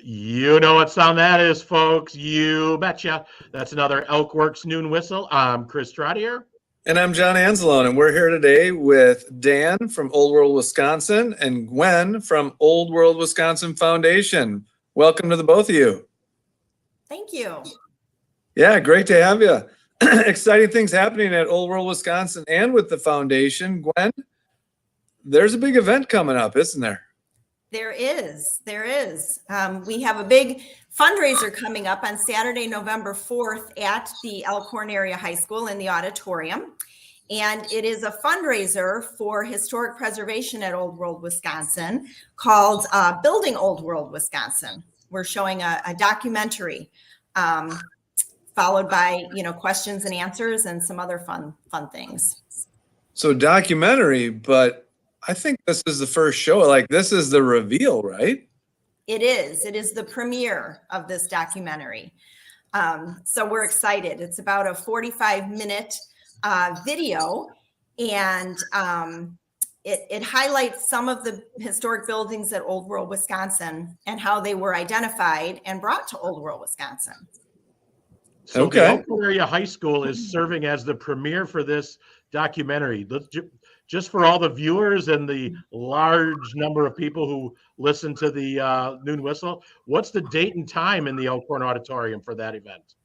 You know what sound that is, folks. You betcha. That's another ElkWorks Noon Whistle. I'm Chris Trottier. And I'm John Anzalone, and we're here today with Dan from Old World, Wisconsin, and Gwen from Old World Wisconsin Foundation. Welcome to the both of you. Thank you. Yeah, great to have you. Exciting things happening at Old World, Wisconsin and with the foundation. Gwen, there's a big event coming up, isn't there? There is. We have a big fundraiser coming up on Saturday, November 4th at the Elkhorn Area High School in the auditorium. And it is a fundraiser for historic preservation at Old World, Wisconsin called Building Old World, Wisconsin. We're showing a documentary followed by, questions and answers and some other fun things. So documentary, but I think this is the first show. Like, this is the reveal, right? It is. It is the premiere of this documentary. So we're excited. It's about a 45-minute video, and it highlights some of the historic buildings at Old World, Wisconsin, and how they were identified and brought to Old World, Wisconsin. So the Elkhorn Area High School is serving as the premiere for this documentary. Just for all the viewers and the large number of people who listen to the Noon Whistle, what's the date and time in the Elkhorn Auditorium for that event?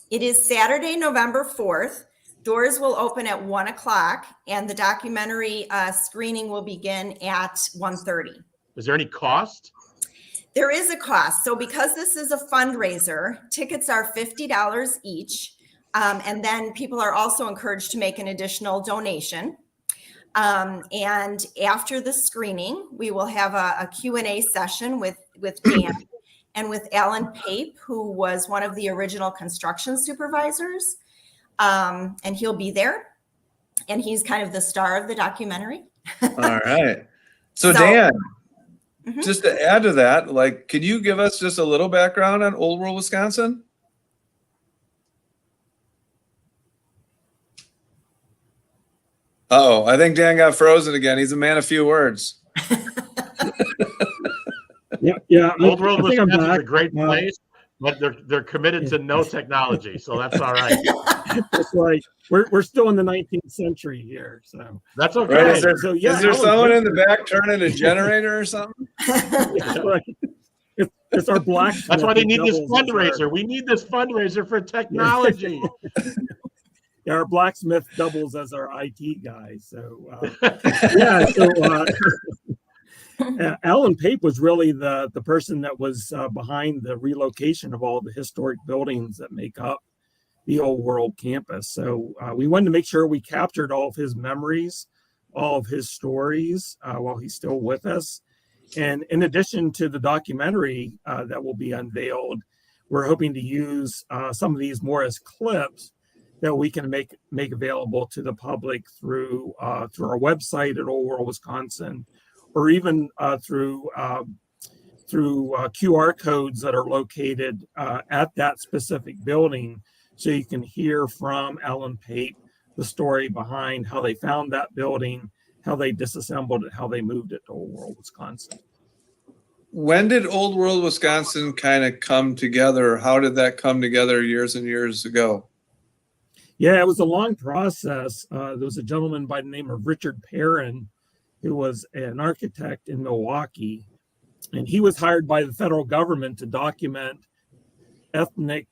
It is Saturday, November 4th. Doors will open at 1 o'clock, and the documentary screening will begin at 1:30. Is there any cost? There is a cost. So because this is a fundraiser, tickets are $50 each. And then people are also encouraged to make an additional donation. And after the screening, we will have a Q&A session with Dan and with Alan Pape, who was one of the original construction supervisors. And he'll be there. And he's kind of the star of the documentary. All right. So Dan, just to add to that, could you give us just a little background on Old World, Wisconsin? Uh-oh, I think Dan got frozen again. He's a man of few words. Yeah. Old World, Wisconsin is a great place, but they're committed to no technology, so that's all right. It's like we're still in the 19th century here, so that's okay. Right, is there someone in the back turning a generator or something? It's our blacksmith. That's why they need this fundraiser. We need this fundraiser for technology. Yeah, our blacksmith doubles as our IT guy. So, Alan Pape was really the person that was behind the relocation of all the historic buildings that make up the Old World campus. So we wanted to make sure we captured all of his memories, all of his stories while he's still with us. And in addition to the documentary that will be unveiled, we're hoping to use some of these more as clips that we can make available to the public through our website at Old World, Wisconsin, or even through QR codes that are located at that specific building, so you can hear from Alan Pape the story behind how they found that building, how they disassembled it, how they moved it to Old World, Wisconsin. When did Old World, Wisconsin kind of come together? How did that come together years and years ago? Yeah, it was a long process. There was a gentleman by the name of Richard Perrin, who was an architect in Milwaukee, and he was hired by the federal government to document ethnic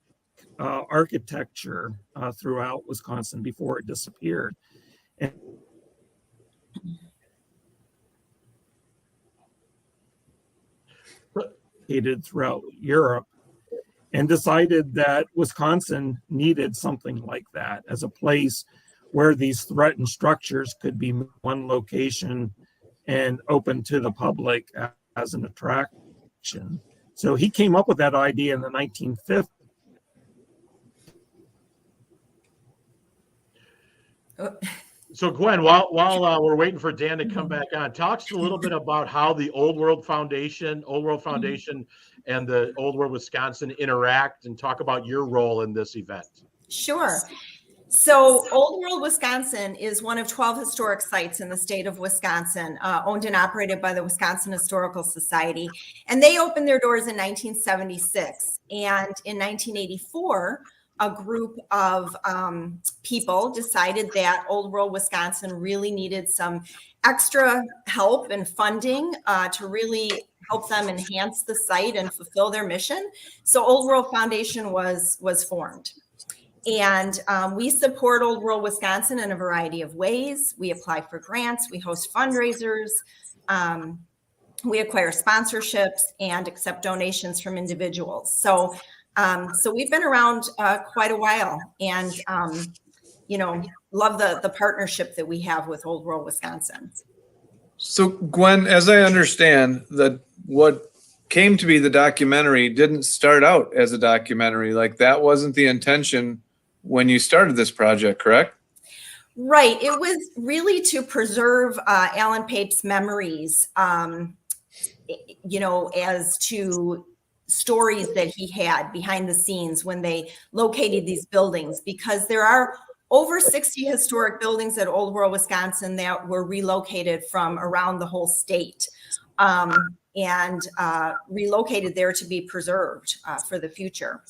architecture throughout Wisconsin before it disappeared. And throughout Europe, and decided that Wisconsin needed something like that as a place where these threatened structures could be one location and open to the public as an attraction. So he came up with that idea in the 1950s. So Gwen, while we're waiting for Dan to come back on, talk to us a little bit about how the Old World Foundation and the Old World Wisconsin interact, and talk about your role in this event. Sure. So Old World, Wisconsin is one of 12 historic sites in the state of Wisconsin, owned and operated by the Wisconsin Historical Society. And they opened their doors in 1976. And in 1984, a group of people decided that Old World, Wisconsin really needed some extra help and funding to really help them enhance the site and fulfill their mission. So Old World Foundation was formed. And we support Old World, Wisconsin in a variety of ways. We apply for grants, we host fundraisers, we acquire sponsorships and accept donations from individuals. So we've been around quite a while, and love the partnership that we have with Old World, Wisconsin. So Gwen, as I understand, that what came to be the documentary didn't start out as a documentary. Like, that wasn't the intention when you started this project, correct? Right. It was really to preserve Alan Pape's memories, as to stories that he had behind the scenes when they located these buildings, because there are over 60 historic buildings at Old World, Wisconsin that were relocated from around the whole state and relocated there to be preserved for the future.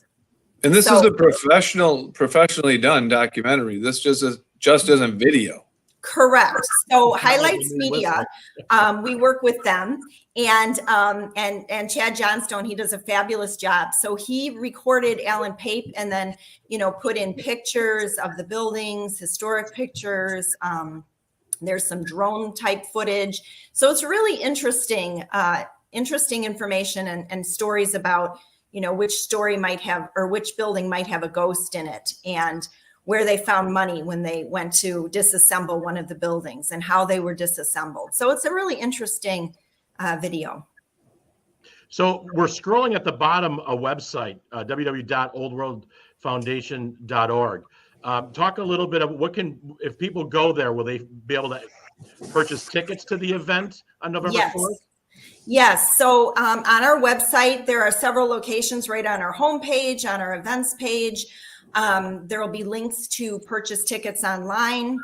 And this is a professionally done documentary. This just isn't video. Correct. So Highlights Media, we work with them, and Chad Johnstone, he does a fabulous job. So he recorded Alan Pape and then, put in pictures of the buildings, historic pictures. There's some drone type footage. So it's really interesting information and stories about, which story might have, or which building might have a ghost in it, and where they found money when they went to disassemble one of the buildings and how they were disassembled. So it's a really interesting video. So we're scrolling at the bottom a website, www.oldworldfoundation.org. Talk a little bit of if people go there, will they be able to purchase tickets to the event on November 4th? Yes. So on our website, there are several locations right on our homepage, on our events page. There will be links to purchase tickets online,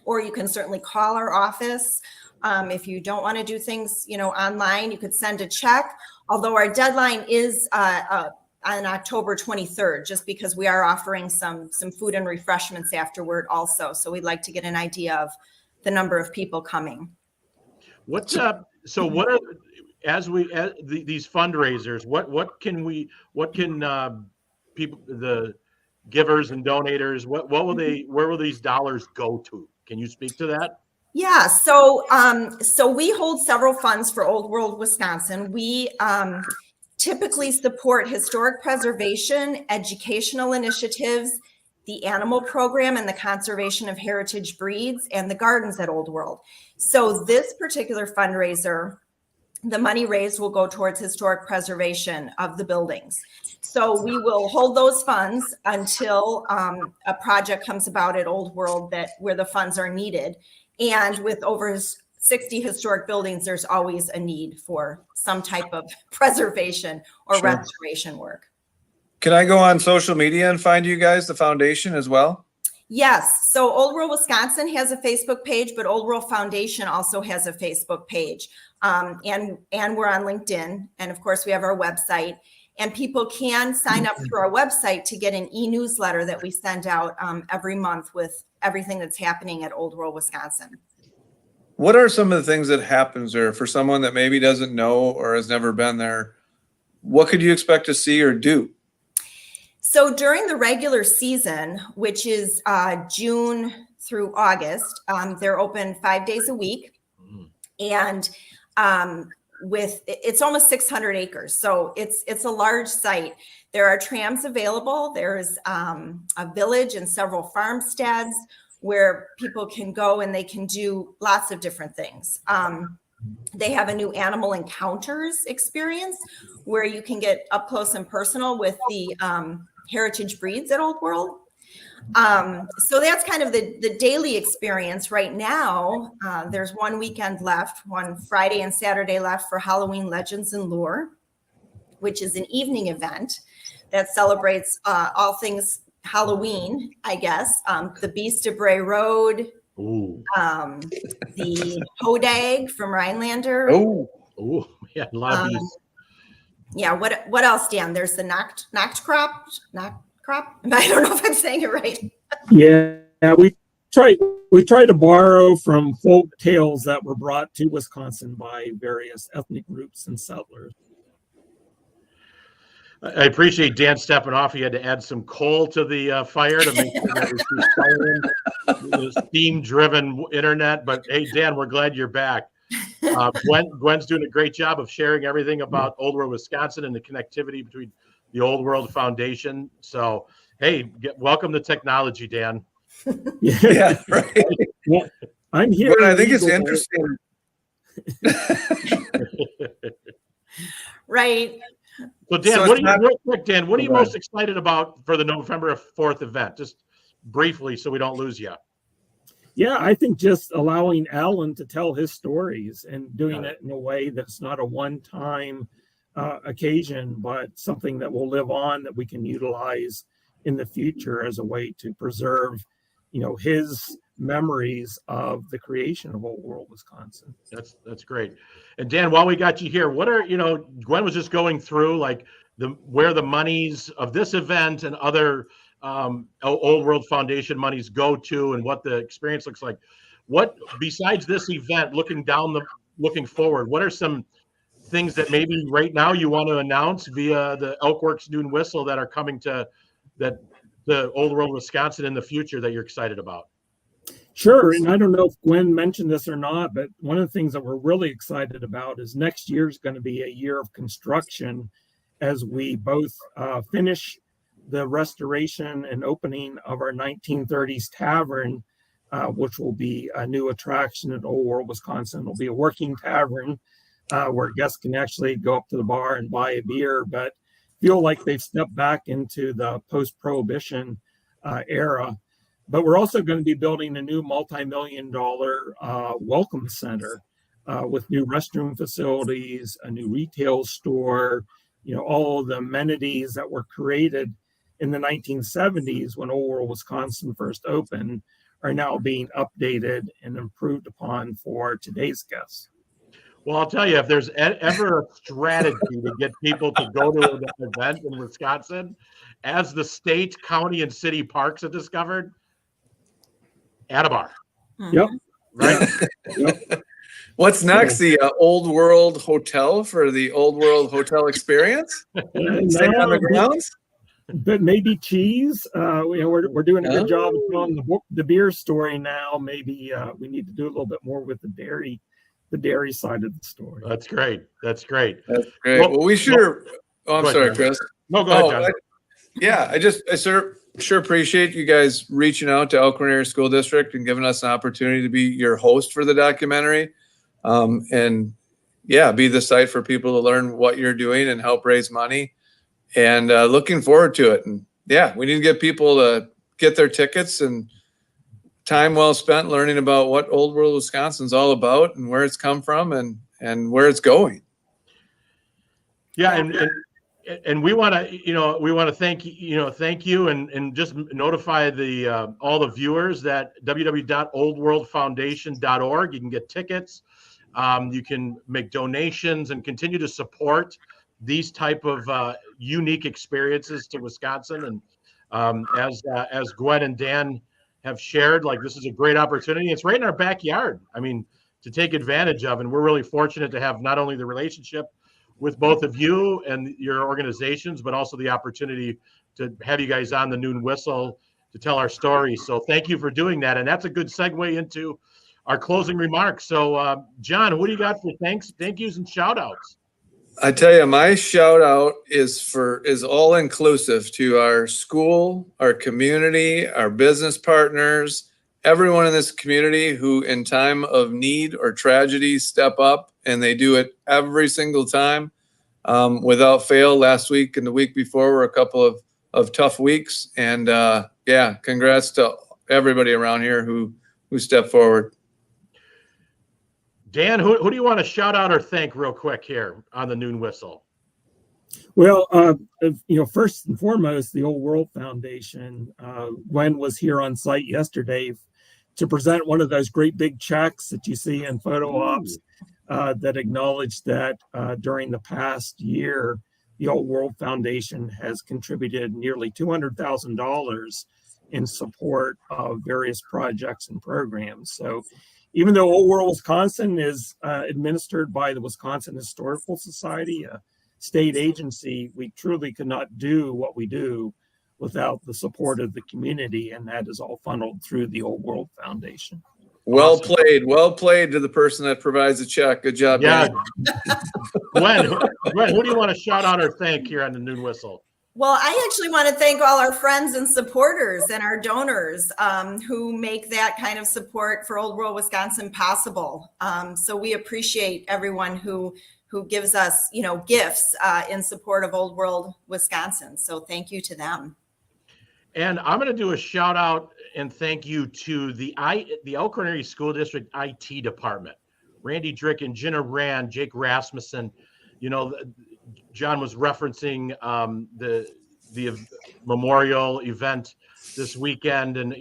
or you can certainly call our office. If you don't want to do things, online, you could send a check. Although our deadline is on October 23rd, just because we are offering some food and refreshments afterward also. So we'd like to get an idea of the number of people coming. These fundraisers, what can people, the givers and donators, where will these dollars go to? Can you speak to that? Yeah, so we hold several funds for Old World, Wisconsin. We typically support historic preservation, educational initiatives, the animal program, and the conservation of heritage breeds, and the gardens at Old World. So this particular fundraiser, the money raised will go towards historic preservation of the buildings. So we will hold those funds until a project comes about at Old World where the funds are needed. And with over 60 historic buildings, there's always a need for some type of preservation or restoration work. Can I go on social media and find you guys, the foundation, as well? Yes. So Old World, Wisconsin has a Facebook page, but Old World Foundation also has a Facebook page. And we're on LinkedIn. And of course, we have our website. And people can sign up through our website to get an e-newsletter that we send out every month with everything that's happening at Old World, Wisconsin. What are some of the things that happens there for someone that maybe doesn't know or has never been there? What could you expect to see or do? So during the regular season, which is June through August, they're open 5 days a week. And it's almost 600 acres. So it's a large site. There are trams available. There's a village and several farmsteads where people can go and they can do lots of different things. They have a new animal encounters experience where you can get up close and personal with the heritage breeds at Old World. So that's kind of the daily experience right now. There's one weekend left, one Friday and Saturday left for Halloween Legends and Lore, which is an evening event that celebrates all things Halloween, I guess. The Beast of Bray Road, Ooh, the Hodag from Rhinelander. Oh, ooh, yeah, a lot of these. Yeah, what else, Dan? There's the Nacht crop. I don't know if I'm saying it right. Yeah, we try to borrow from folk tales that were brought to Wisconsin by various ethnic groups and settlers. I appreciate Dan stepping off. He had to add some coal to the fire to make sure that we keep firing the steam-driven internet. But hey, Dan, we're glad you're back. Gwen's doing a great job of sharing everything about Old World Wisconsin and the connectivity between the Old World Foundation. So, hey, welcome to technology, Dan. yeah, right. Well, I'm here. But I think it's interesting. Right. So, Dan, So what it's are you, not- real quick, Dan, what are you Go ahead. most excited about for the November 4th event? Just briefly, so we don't lose you. Yeah, I think just allowing Alan to tell his stories and doing it in a way that's not a one-time occasion, but something that will live on that we can utilize in the future as a way to preserve, his memories of the creation of Old World Wisconsin. That's great. And Dan, while we got you here, what are, Gwen was just going through like where the monies of this event and other Old World Foundation monies go to and what the experience looks like. What, besides this event, looking forward, what are some things that maybe right now you want to announce via the ElkWorks Noon Whistle that are coming to the Old World Wisconsin in the future that you're excited about? Sure. And I don't know if Gwen mentioned this or not, but one of the things that we're really excited about is next year is going to be a year of construction as we both finish the restoration and opening of our 1930s tavern, which will be a new attraction at Old World Wisconsin. It'll be a working tavern where guests can actually go up to the bar and buy a beer, but feel like they've stepped back into the post-prohibition era. But we're also going to be building a new multi-million-dollar welcome center with new restroom facilities, a new retail store, all the amenities that were created in the 1970s when Old World Wisconsin first opened are now being updated and improved upon for today's guests. Well, I'll tell you, if there's ever a strategy to get people to go to an event in Wisconsin, as the state, county, and city parks have discovered, at a bar. Yep. Right? Yep. What's next? The Old World Hotel for the Old World Hotel experience? Stay on the grounds? But maybe cheese. We're doing a good job of telling the beer story now. Maybe we need to do a little bit more with the dairy side of the story. That's great. That's great. That's great. Well, we sure. Oh, I'm Go ahead, sorry, John. Chris. No, go ahead, John. I sure appreciate you guys reaching out to Elkhorn Area School District and giving us an opportunity to be your host for the documentary. And be the site for people to learn what you're doing and help raise money. And looking forward to it. And we need to get people to get their tickets and time well spent learning about what Old World Wisconsin's all about and where it's come from and where it's going. Yeah, and we want to thank you and just notify the all the viewers that www.oldworldfoundation.org. You can get tickets, you can make donations and continue to support these type of unique experiences to Wisconsin. And as Gwen and Dan have shared, like, this is a great opportunity. It's right in our backyard. I mean, to take advantage of, and we're really fortunate to have not only the relationship with both of you and your organizations, but also the opportunity to have you guys on the Noon Whistle to tell our story. So thank you for doing that. And that's a good segue into our closing remarks. So John, what do you got for thank yous and shout outs? I tell you, my shout out is all inclusive to our school, our community, our business partners, everyone in this community who in time of need or tragedy step up, and they do it every single time without fail. Last week and the week before were a couple of tough weeks, and congrats to everybody around here who stepped forward. Dan, who do you want to shout out or thank real quick here on the Noon Whistle? Well, first and foremost, the Old World Foundation. Gwen was here on site yesterday to present one of those great big checks that you see in photo ops that acknowledge that during the past year, the Old World Foundation has contributed nearly $200,000 in support of various projects and programs. So even though Old World Wisconsin is administered by the Wisconsin Historical Society, a state agency, we truly could not do what we do without the support of the community, and that is all funneled through the Old World Foundation. Well played to the person that provides the check. Good job. Yeah. Gwen, who do you want to shout out or thank here on the Noon Whistle? Well, I actually want to thank all our friends and supporters and our donors who make that kind of support for Old World Wisconsin possible. So we appreciate everyone who gives us, gifts in support of Old World Wisconsin. So thank you to them. And I'm going to do a shout out and thank you to the Elkhorn Area School District IT department. Randy Drick and Jenna Rand, Jake Rasmussen. John was referencing the memorial event this weekend, and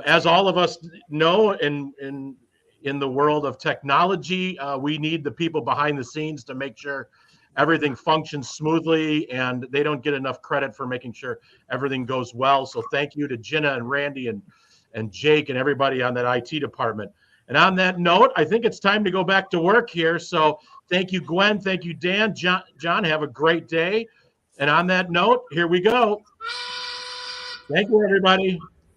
as all of us know, in the world of technology, we need the people behind the scenes to make sure everything functions smoothly, and they don't get enough credit for making sure everything goes well. So thank you to Jenna and Randy and Jake and everybody on that IT department. And on that note, I think it's time to go back to work here. So thank you, Gwen. Thank you, Dan. John, have a great day. And on that note, here we go. Thank you, everybody.